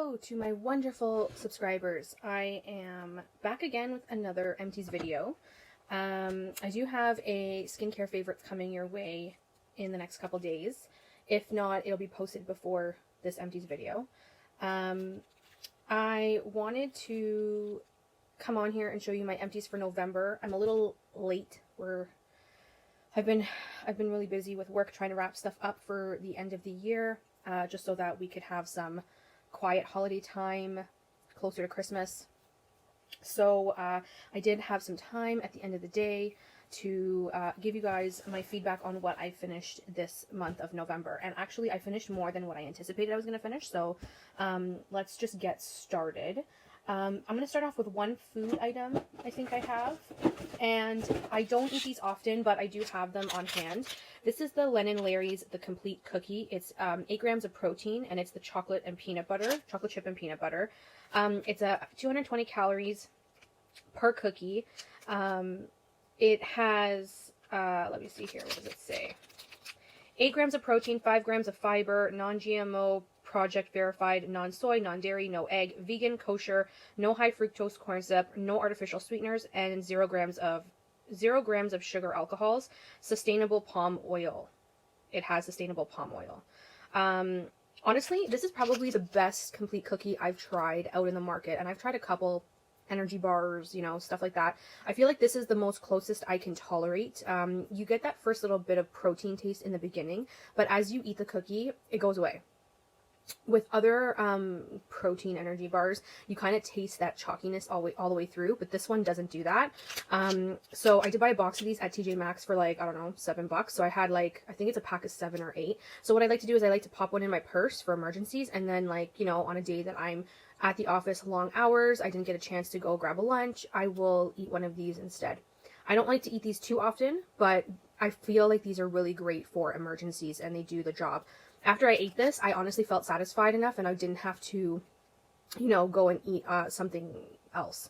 Hello to my wonderful subscribers. I am back again with another Empties video. I do have a skincare favorites coming your way in the next couple days. If not, it'll be posted before this Empties video. I wanted to come on here and show you my Empties for November. I'm a little late. I've been really busy with work trying to wrap stuff up for the end of the year, just so that we could have some quiet holiday time closer to Christmas. So I did have some time at the end of the day to give you guys my feedback on what I finished this month of November. And actually I finished more than what I anticipated I was going to finish, so let's just get started. I'm going to start off with one food item I think I have, and I don't eat these often, but I do have them on hand. This is the Len & Larry's The Complete Cookie. It's 8 grams of protein, and it's the chocolate chip and peanut butter. It's 220 calories per cookie. It has, let me see here, what does it say? 8 grams of protein, 5 grams of fiber, non-GMO, project verified, non-soy, non-dairy, no egg, vegan, kosher, no high fructose corn syrup, no artificial sweeteners, and 0 grams of sugar alcohols. Sustainable palm oil. It has sustainable palm oil. Honestly, this is probably the best complete cookie I've tried out in the market, and I've tried a couple energy bars, you know, stuff like that. I feel like this is the most closest I can tolerate. You get that first little bit of protein taste in the beginning, but as you eat the cookie, it goes away. With other protein energy bars, you kind of taste that chalkiness all the way through, but this one doesn't do that. So I did buy a box of these at TJ Maxx for like, I don't know, $7. So I had like, I think it's a pack of 7 or 8. So what I like to do is I like to pop one in my purse for emergencies, and then, like, you know, on a day that I'm at the office long hours, I didn't get a chance to go grab a lunch, I will eat one of these instead. I don't like to eat these too often, but I feel like these are really great for emergencies, and they do the job. After I ate this, I honestly felt satisfied enough, and I didn't have to, you know, go and eat something else.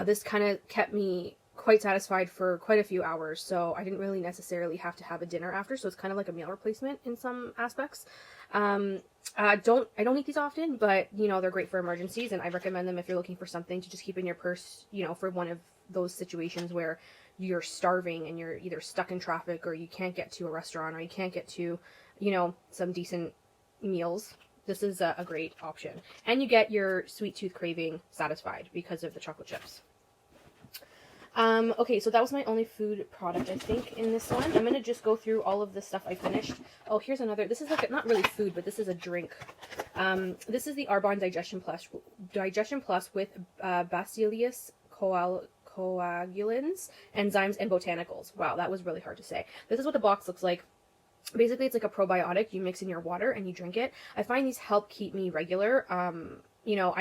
This kind of kept me quite satisfied for quite a few hours, so I didn't really necessarily have to have a dinner after, so it's kind of like a meal replacement in some aspects. I don't eat these often, but, you know, they're great for emergencies, and I recommend them if you're looking for something to just keep in your purse, you know, for one of those situations where you're starving and you're either stuck in traffic, or you can't get to a restaurant, or you can't get to, you know, some decent meals. This is a great option. And you get your sweet tooth craving satisfied because of the chocolate chips. Okay, so that was my only food product, I think, in this one. I'm going to just go through all of the stuff I finished. Oh, here's another. This is like, not really food, but this is a drink. This is the Arbonne Digestion Plus with Bacillus coagulans, enzymes, and botanicals. Wow, that was really hard to say. This is what the box looks like. Basically, it's like a probiotic you mix in your water and you drink it. I find these help keep me regular. You know,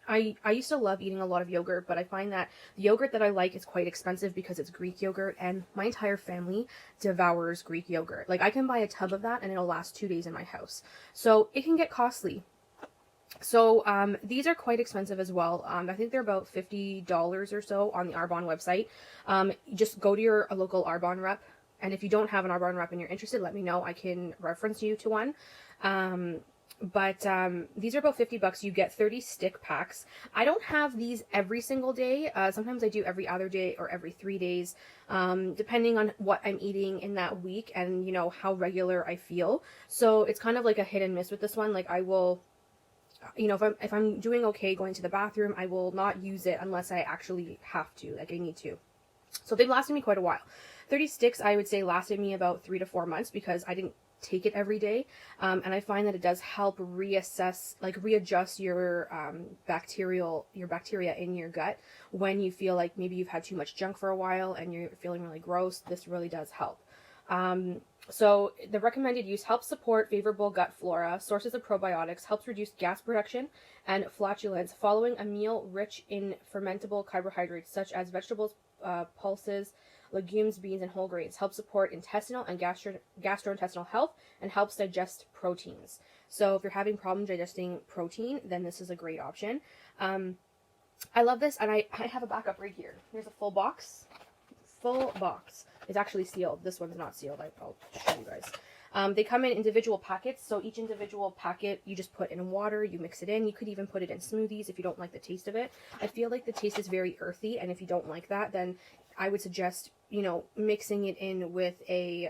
I used to love eating a lot of yogurt, but I find that the yogurt that I like is quite expensive because it's Greek yogurt, and my entire family devours Greek yogurt. Like, I can buy a tub of that and it'll last 2 days in my house. So it can get costly. So these are quite expensive as well. I think they're about $50 or so on the Arbonne website. Just go to your local Arbonne rep. And if you don't have an Arbonne rep and you're interested, let me know. I can reference you to one. These are about $50. You get 30 stick packs. I don't have these every single day. Sometimes I do every other day or every 3 days, depending on what I'm eating in that week and, you know, how regular I feel. So it's kind of like a hit and miss with this one. Like, I will, you know, if I'm doing okay going to the bathroom, I will not use it unless I actually have to, like I need to. So they've lasted me quite a while. 30 sticks, I would say, lasted me about 3 to 4 months because I didn't take it every day. And I find that it does help readjust your bacteria in your gut when you feel like maybe you've had too much junk for a while and you're feeling really gross. This really does help. So the recommended use: helps support favorable gut flora, sources of probiotics, helps reduce gas production and flatulence following a meal rich in fermentable carbohydrates such as vegetables, pulses, legumes, beans, and whole grains, helps support intestinal and gastrointestinal health, and helps digest proteins. So if you're having problems digesting protein, then this is a great option. I love this, and I have a backup right here. Here's a full box. It's actually sealed. This one's not sealed. I'll show you guys. They come in individual packets, so each individual packet you just put in water, you mix it in. You could even put it in smoothies if you don't like the taste of it. I feel like the taste is very earthy, and if you don't like that, then I would suggest, you know, mixing it in with a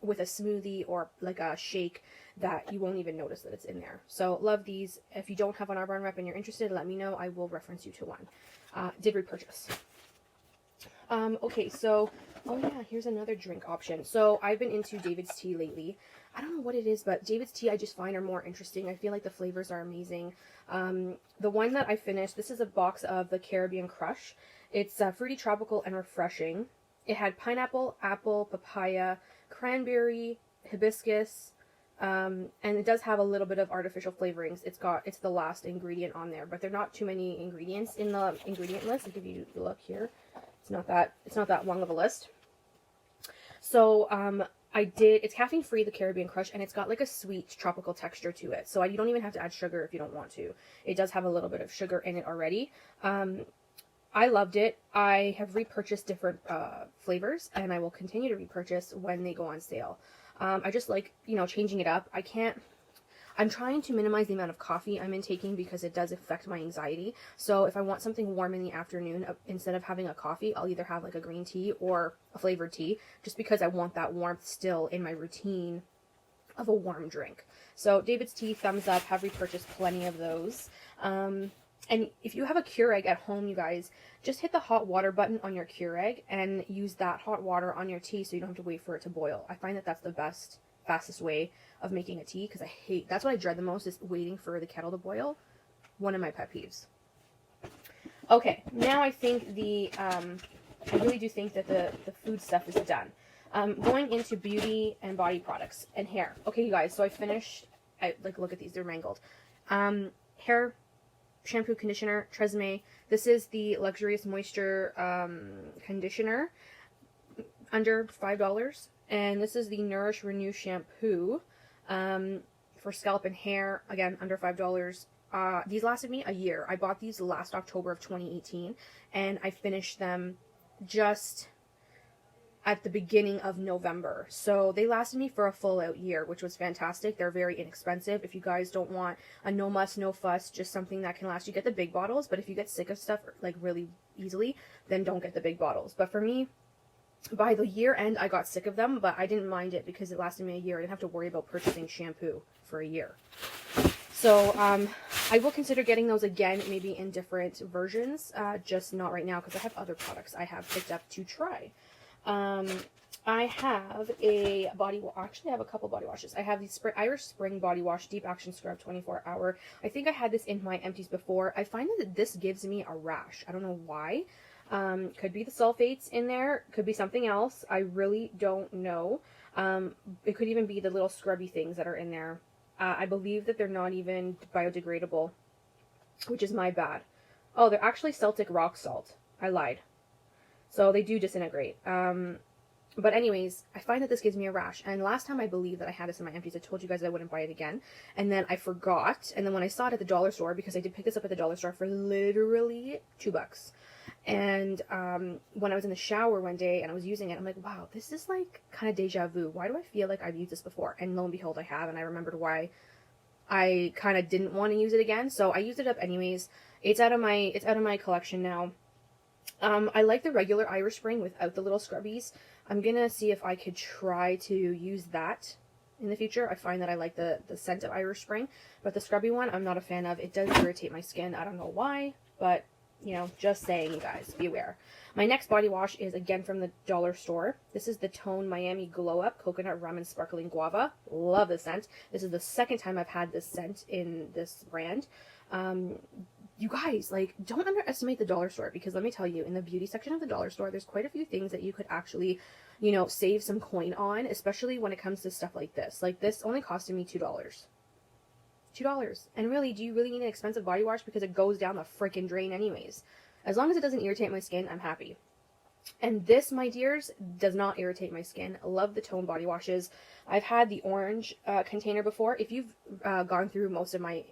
smoothie or like a shake that you won't even notice that it's in there. So love these. If you don't have an Arbonne rep and you're interested, let me know. I will reference you to one. Did repurchase. Okay, so, oh yeah, here's another drink option. So I've been into David's tea lately. I don't know what it is, but David's tea I just find are more interesting. I feel like the flavors are amazing. The one that I finished, this is a box of the Caribbean Crush. It's fruity, tropical, and refreshing. It had pineapple, apple, papaya, cranberry, hibiscus, and it does have a little bit of artificial flavorings. It's the last ingredient on there, but there are not too many ingredients in the ingredient list. I'll give you a look here. It's not that long of a list. So, it's caffeine free, the Caribbean Crush, and it's got like a sweet tropical texture to it. So you don't even have to add sugar if you don't want to. It does have a little bit of sugar in it already. I loved it. I have repurchased different flavors, and I will continue to repurchase when they go on sale. I just like, you know, changing it up. I'm trying to minimize the amount of coffee I'm intaking because it does affect my anxiety. So if I want something warm in the afternoon, instead of having a coffee, I'll either have like a green tea or a flavored tea, just because I want that warmth still in my routine of a warm drink. So David's tea, thumbs up. Have repurchased plenty of those. And if you have a Keurig at home, you guys, just hit the hot water button on your Keurig and use that hot water on your tea so you don't have to wait for it to boil. I find that that's the fastest way of making a tea, because that's what I dread the most, is waiting for the kettle to boil. One of my pet peeves. Okay, now I think I really do think that the food stuff is done. Going into beauty and body products and hair. Okay, you guys, so I finished, look at these, they're mangled. Hair shampoo, conditioner, Tresemme. This is the Luxurious Moisture conditioner, under $5. And this is the Nourish Renew shampoo for scalp and hair, again, under $5. These lasted me a year. I bought these last October of 2018, and I finished them just at the beginning of November. So they lasted me for a full out year, which was fantastic. They're very inexpensive. If you guys don't want a no muss, no fuss, just something that can last, you get the big bottles. But if you get sick of stuff like really easily, then don't get the big bottles. But for me, by the year end, I got sick of them, but I didn't mind it because it lasted me a year. I didn't have to worry about purchasing shampoo for a year. So I will consider getting those again, maybe in different versions, just not right now because I have other products I have picked up to try. I have a body wash. Actually, I have a couple body washes. I have the Irish Spring Body Wash Deep Action Scrub 24 Hour. I think I had this in my empties before. I find that this gives me a rash. I don't know why. Could be the sulfates in there. Could be something else. I really don't know. It could even be the little scrubby things that are in there. I believe that they're not even biodegradable, which is my bad. Oh, they're actually Celtic rock salt. I lied. So they do disintegrate. But anyways, I find that this gives me a rash. And last time I believe that I had this in my empties, I told you guys I wouldn't buy it again. And then I forgot. And then when I saw it at the dollar store, because I did pick this up at the dollar store for literally $2. And when I was in the shower one day and I was using it, I'm like, wow, this is like kind of deja vu. Why do I feel like I've used this before? And lo and behold, I have. And I remembered why I kind of didn't want to use it again. So I used it up anyways. It's out of my collection now. I like the regular Irish Spring without the little scrubbies. I'm gonna see if I could try to use that in the future. I find that I like the scent of Irish Spring, but the scrubby one I'm not a fan of. It does irritate my skin. I don't know why, but you know, just saying, you guys, be aware. My next body wash is again from the dollar store. This is the Tone Miami Glow Up Coconut Rum and Sparkling Guava. Love the scent. This is the second time I've had this scent in this brand. You guys, like, don't underestimate the dollar store, because let me tell you, in the beauty section of the dollar store, there's quite a few things that you could actually, you know, save some coin on, especially when it comes to stuff like this. Like, this only costed me $2. $2. And really, do you really need an expensive body wash? Because it goes down the freaking drain anyways. As long as it doesn't irritate my skin, I'm happy. And this, my dears, does not irritate my skin. I love the Tone body washes. I've had the orange container before. If you've gone through most of my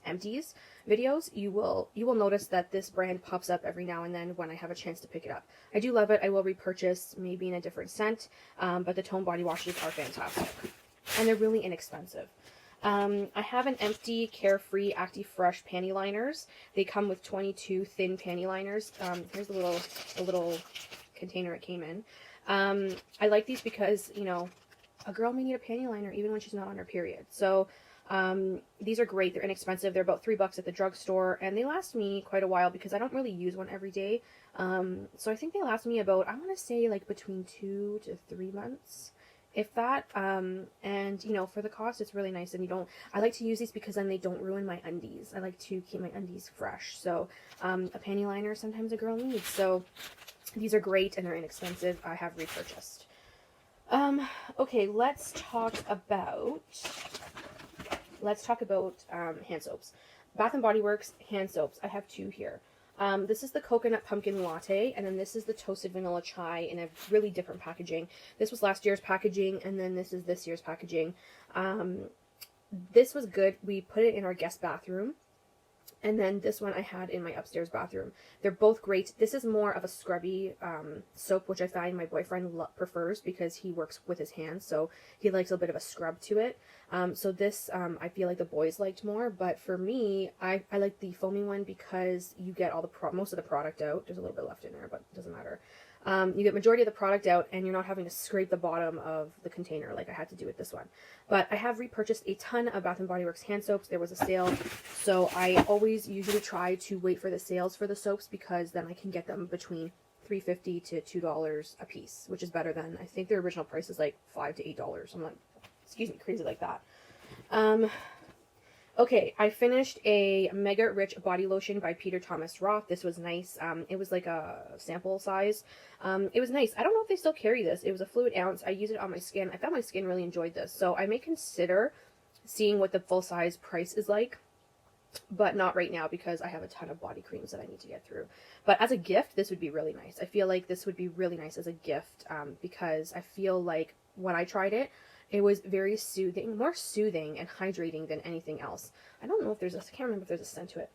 Empties videos, you will notice that this brand pops up every now and then when I have a chance to pick it up. I do love it. I will repurchase, maybe in a different scent, but the Tone body washes are fantastic. And they're really inexpensive. I have an Empty Carefree Active Fresh panty liners. They come with 22 thin panty liners. Here's the little container it came in. I like these because, you know, a girl may need a panty liner even when she's not on her period. So these are great. They're inexpensive. They're about $3 at the drugstore, and they last me quite a while because I don't really use one every day. So I think they last me about, I want to say, like between 2 to 3 months, if that. And you know, for the cost, it's really nice. And I like to use these because then they don't ruin my undies. I like to keep my undies fresh. So a panty liner sometimes a girl needs. So these are great and they're inexpensive. I have repurchased. Okay, let's talk about hand soaps. Bath and Body Works hand soaps. I have two here. This is the coconut pumpkin latte, and then this is the toasted vanilla chai in a really different packaging. This was last year's packaging, and then this is this year's packaging. This was good. We put it in our guest bathroom, and then this one I had in my upstairs bathroom. They're both great. This is more of a scrubby soap, which I find my boyfriend prefers because he works with his hands, so he likes a bit of a scrub to it. So this, I feel like the boys liked more, but for me, I like the foaming one because you get all most of the product out. There's a little bit left in there, but it doesn't matter. You get majority of the product out, and you're not having to scrape the bottom of the container like I had to do with this one. But I have repurchased a ton of Bath & Body Works hand soaps. There was a sale, so I usually try to wait for the sales for the soaps because then I can get them between $3.50 to $2 a piece, which is better than, I think their original price is like $5 to $8. I'm like, excuse me, crazy like that. Okay, I finished a Mega Rich Body Lotion by Peter Thomas Roth. This was nice. It was like a sample size. It was nice. I don't know if they still carry this. It was a fluid ounce. I used it on my skin. I found my skin really enjoyed this. So I may consider seeing what the full size price is like, but not right now because I have a ton of body creams that I need to get through. But as a gift, this would be really nice. I feel like this would be really nice as a gift because I feel like when I tried it, it was very soothing, more soothing and hydrating than anything else. I don't know if I can't remember if there's a scent to it.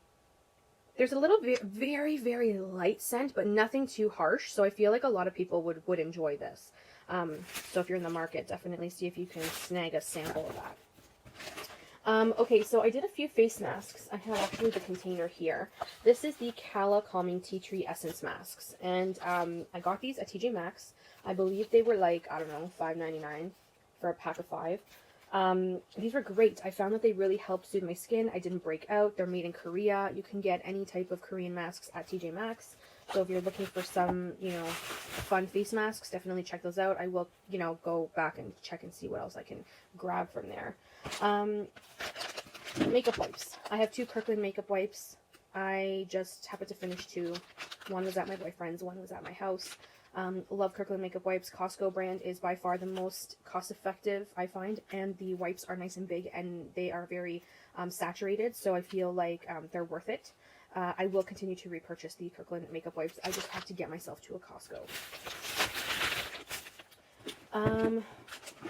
There's a little bit, very, very light scent, but nothing too harsh. So I feel like a lot of people would enjoy this. So if you're in the market, definitely see if you can snag a sample of that. Okay, so I did a few face masks. I have actually the container here. This is the Kala Calming Tea Tree Essence Masks. And I got these at TJ Maxx. I believe they were like, I don't know, $5.99 for a pack of 5. These were great. I found that they really helped soothe my skin. I didn't break out. They're made in Korea. You can get any type of Korean masks at TJ Maxx. So if you're looking for some, you know, fun face masks, definitely check those out. I will, you know, go back and check and see what else I can grab from there. Makeup wipes. I have 2 Kirkland makeup wipes. I just happened to finish 2. One was at my boyfriend's, one was at my house. Love Kirkland makeup wipes. Costco brand is by far the most cost effective, I find, and the wipes are nice and big and they are very saturated, so I feel like they're worth it. I will continue to repurchase the Kirkland makeup wipes. I just have to get myself to a Costco.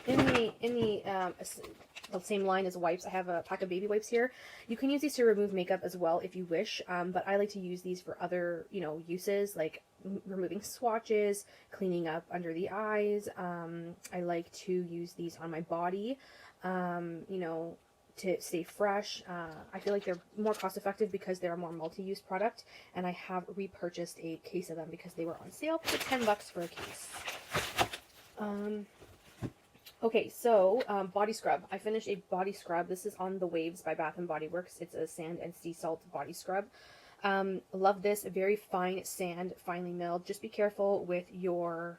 In the same line as wipes, I have a pack of baby wipes here. You can use these to remove makeup as well if you wish, but I like to use these for other, you know, uses like removing swatches, cleaning up under the eyes. I like to use these on my body, you know, to stay fresh. I feel like they're more cost effective because they're a more multi-use product, and I have repurchased a case of them because they were on sale for $10 for a case. Okay, so body scrub. I finished a body scrub. This is on the Waves by Bath & Body Works. It's a sand and sea salt body scrub. Love this. Very fine sand, finely milled. Just be careful with your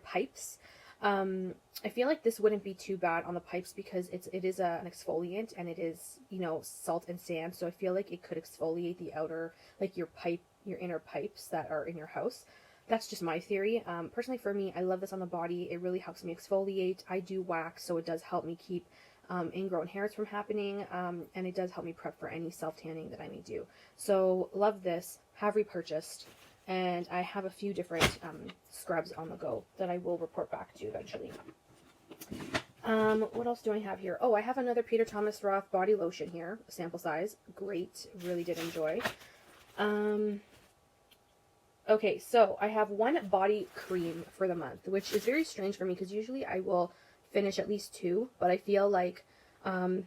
pipes. I feel like this wouldn't be too bad on the pipes because it is an exfoliant and it is, you know, salt and sand. So I feel like it could exfoliate the outer, like your inner pipes that are in your house. That's just my theory. Personally for me, I love this on the body. It really helps me exfoliate. I do wax, so it does help me keep ingrown hairs from happening, and it does help me prep for any self-tanning that I may do. So love this. Have repurchased. and I have a few different scrubs on the go that I will report back to eventually. What else do I have here? Oh, I have another Peter Thomas Roth body lotion here, sample size. Great, really did enjoy. Okay, so I have one body cream for the month, which is very strange for me because usually I will finish at least 2, but I feel like I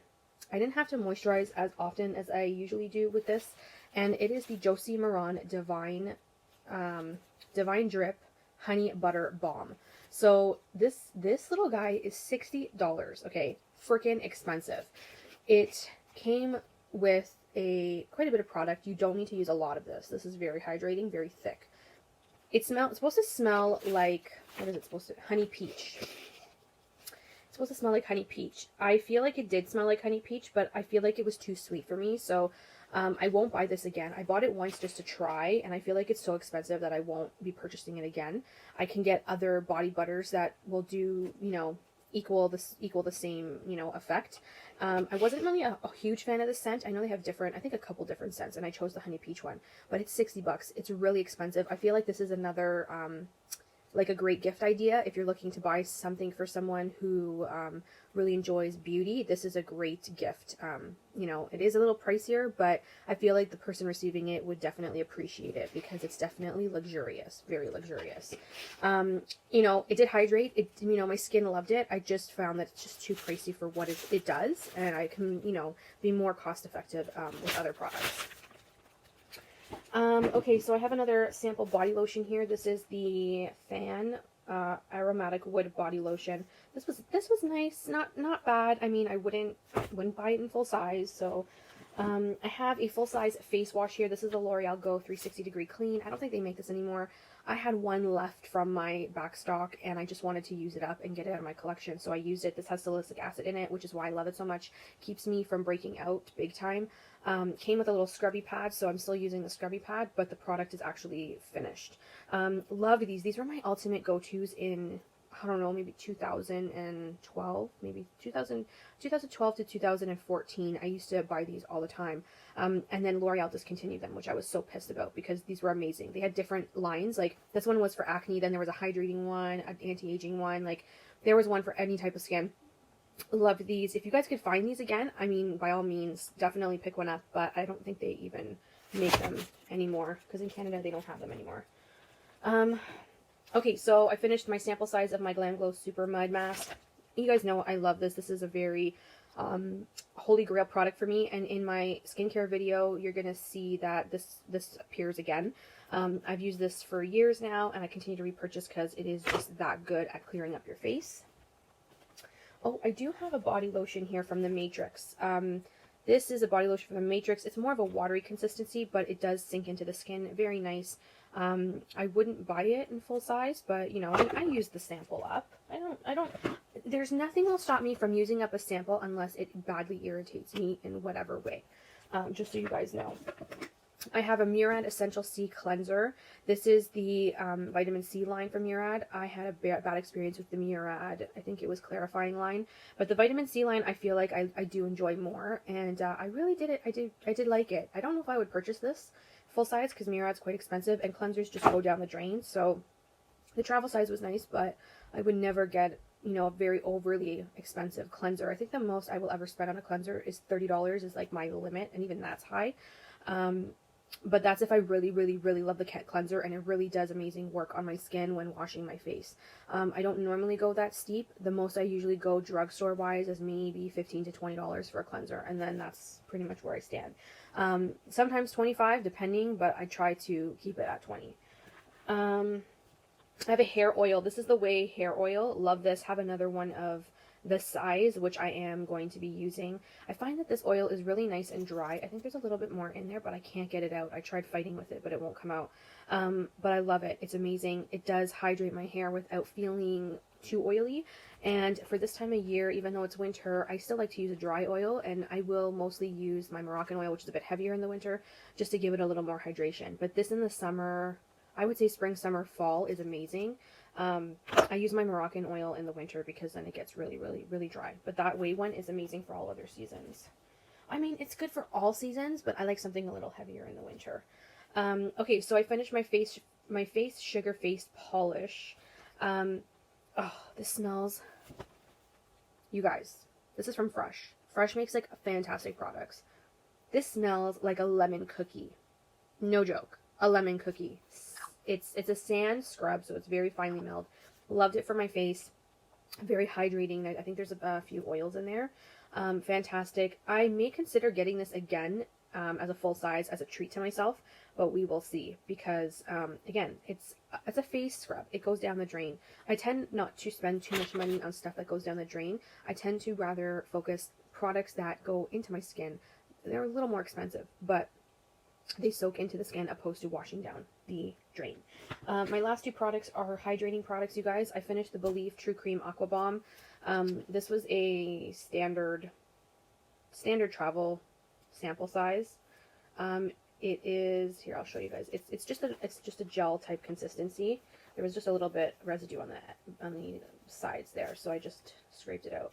didn't have to moisturize as often as I usually do with this, and it is the Josie Maran Divine Drip Honey Butter Balm. So this little guy is $60, okay? Freaking expensive. It came with quite a bit of product. You don't need to use a lot of this. This is very hydrating, very thick. It's supposed to smell like, what is it supposed to? Honey peach. It's supposed to smell like honey peach. I feel like it did smell like honey peach, but I feel like it was too sweet for me, so I won't buy this again. I bought it once just to try, and I feel like it's so expensive that I won't be purchasing it again. I can get other body butters that will do, you know, equal the same, you know, effect. I wasn't really a huge fan of the scent. I know they have different, I think a couple different scents, and I chose the honey peach one, but it's $60. It's really expensive. I feel like this is another, like a great gift idea. If you're looking to buy something for someone who really enjoys beauty, this is a great gift. You know, it is a little pricier, but I feel like the person receiving it would definitely appreciate it because it's definitely luxurious, very luxurious. You know, it did hydrate. It, you know, my skin loved it. I just found that it's just too pricey for what it does, and I can, you know, be more cost effective with other products. Okay, so I have another sample body lotion here. This is the Fan Aromatic Wood Body Lotion. This was nice, not bad. I mean, I wouldn't buy it in full size. So I have a full size face wash here. This is the L'Oreal Go 360 Degree Clean. I don't think they make this anymore. I had one left from my back stock, and I just wanted to use it up and get it out of my collection, so I used it. This has salicylic acid in it, which is why I love it so much. Keeps me from breaking out big time. Came with a little scrubby pad, so I'm still using the scrubby pad, but the product is actually finished. Loved these. These were my ultimate go-tos in, I don't know, maybe 2012, maybe 2012 to 2014. I used to buy these all the time. And then L'Oreal discontinued them, which I was so pissed about because these were amazing. They had different lines. Like, this one was for acne, then there was a hydrating one, an anti-aging one. Like, there was one for any type of skin. Loved these. If you guys could find these again, I mean, by all means, definitely pick one up, but I don't think they even make them anymore because in Canada they don't have them anymore. Okay, so I finished my sample size of my Glam Glow Super Mud Mask. You guys know I love this. This is a very holy grail product for me, and in my skincare video, you're going to see that this appears again. I've used this for years now, and I continue to repurchase because it is just that good at clearing up your face. Oh, I do have a body lotion here from the Matrix. This is a body lotion from the Matrix. It's more of a watery consistency, but it does sink into the skin. Very nice. I wouldn't buy it in full size, but, you know, I use the sample up. There's nothing will stop me from using up a sample unless it badly irritates me in whatever way. Just so you guys know. I have a Murad Essential C Cleanser. This is the vitamin C line from Murad. I had a bad experience with the Murad, I think it was clarifying line. But the vitamin C line, I feel like I do enjoy more. And I really did it. I did like it. I don't know if I would purchase this full size because Murad's quite expensive and cleansers just go down the drain. So the travel size was nice, but I would never get, you know, a very overly expensive cleanser. I think the most I will ever spend on a cleanser is $30 is like my limit, and even that's high. But that's if I really, really, really love the cleanser, and it really does amazing work on my skin when washing my face. I don't normally go that steep. The most I usually go drugstore wise is maybe $15 to $20 for a cleanser, and then that's pretty much where I stand. Sometimes 25 depending, but I try to keep it at 20. I have a hair oil. This is the Way hair oil. Love this. Have another one of this size, which I am going to be using. I find that this oil is really nice and dry. I think there's a little bit more in there, but I can't get it out. I tried fighting with it, but it won't come out. But I love it. It's amazing. It does hydrate my hair without feeling too oily. And for this time of year, even though it's winter, I still like to use a dry oil, and I will mostly use my Moroccan oil, which is a bit heavier in the winter, just to give it a little more hydration. But this in the summer, I would say spring, summer, fall is amazing. I use my Moroccan oil in the winter because then it gets really, really, really dry. But that Way one is amazing for all other seasons. I mean, it's good for all seasons, but I like something a little heavier in the winter. Okay, so I finished my face my face sugar face polish. Oh, this smells, you guys, this is from Fresh. Fresh makes like fantastic products. This smells like a lemon cookie. No joke. A lemon cookie. It's a sand scrub, so it's very finely milled. Loved it for my face. Very hydrating. I think there's a few oils in there. Fantastic. I may consider getting this again as a full size as a treat to myself, but we will see because again, it's a face scrub. It goes down the drain. I tend not to spend too much money on stuff that goes down the drain. I tend to rather focus products that go into my skin. They're a little more expensive, but they soak into the skin opposed to washing down the drain. My last two products are hydrating products, you guys. I finished the Believe True Cream Aqua Bomb. This was a standard travel sample size. It is, here, I'll show you guys. It's just a gel type consistency. There was just a little bit residue on the sides there, so I just scraped it out.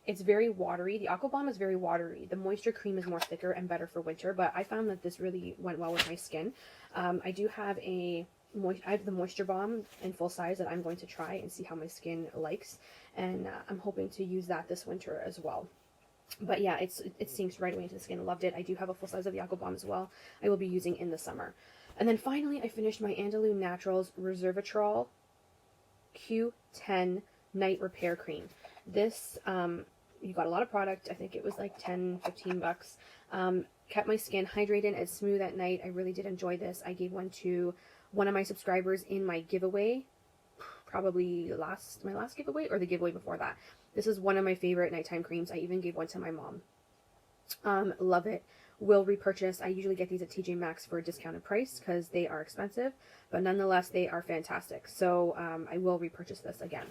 It's very watery. The Aqua Bomb is very watery. The Moisture Cream is more thicker and better for winter, but I found that this really went well with my skin. I do have I have the Moisture Bomb in full size that I'm going to try and see how my skin likes, and I'm hoping to use that this winter as well. But yeah, it sinks right away into the skin. Loved it. I do have a full size of the Aqua Bomb as well. I will be using in the summer. And then finally, I finished my Andalou Naturals Resveratrol Q10 Night Repair Cream. This, you got a lot of product. I think it was like 10, 15 bucks. Kept my skin hydrated and smooth at night. I really did enjoy this. I gave one to one of my subscribers in my giveaway, probably my last giveaway or the giveaway before that. This is one of my favorite nighttime creams. I even gave one to my mom. Love it. Will repurchase. I usually get these at TJ Maxx for a discounted price because they are expensive, but nonetheless, they are fantastic. So I will repurchase this again.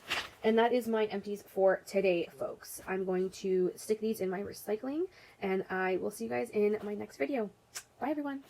And that is my empties for today, folks. I'm going to stick these in my recycling, and I will see you guys in my next video. Bye, everyone.